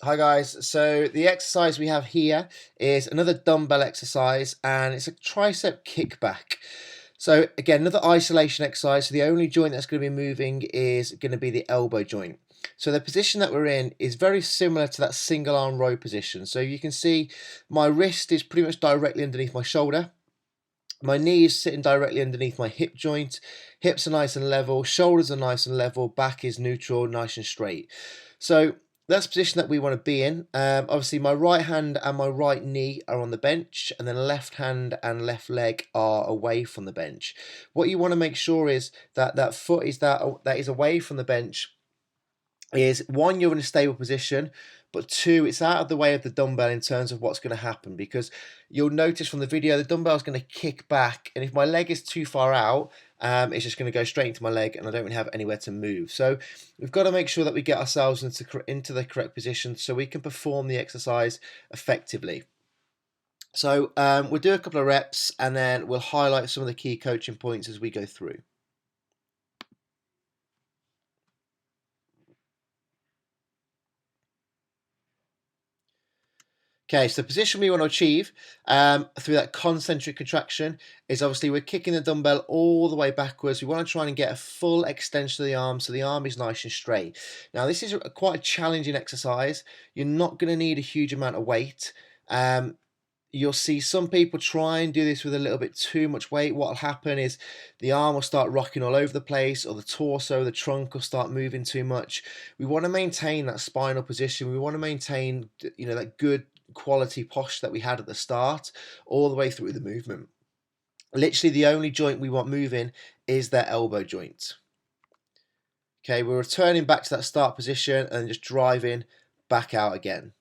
Hi guys, so the exercise we have here is another dumbbell exercise and it's a tricep kickback. So again, another isolation exercise, so the only joint that's going to be moving is going to be the elbow joint. So the position that we're in is very similar to that single arm row position. So you can see my wrist is pretty much directly underneath my shoulder. My knee is sitting directly underneath my hip joint. Hips are nice and level, shoulders are nice and level, back is neutral, nice and straight. So that's the position that we want to be in. Obviously, my right hand and my right knee are on the bench, and then left hand and left leg are away from the bench. What you want to make sure is that that foot is that is away from the bench. Is one, you're in a stable position, but two, it's out of the way of the dumbbell in terms of what's going to happen, because you'll notice from the video the dumbbell is going to kick back, and if my leg is too far out, it's just going to go straight into my leg and I don't really have anywhere to move. So we've got to make sure that we get ourselves into the correct position so we can perform the exercise effectively. So we'll do a couple of reps and then we'll highlight some of the key coaching points as we go through. Okay, so the position we want to achieve through that concentric contraction is obviously we're kicking the dumbbell all the way backwards. We want to try and get a full extension of the arm so the arm is nice and straight. Now, this is quite a challenging exercise. You're not going to need a huge amount of weight. You'll see some people try and do this with a little bit too much weight. What will happen is the arm will start rocking all over the place, or the torso, the trunk will start moving too much. We want to maintain that spinal position. We want to maintain, that good quality posture that we had at the start all the way through the movement. Literally the only joint we want moving is that elbow joint. Okay, we're returning back to that start position and just driving back out again.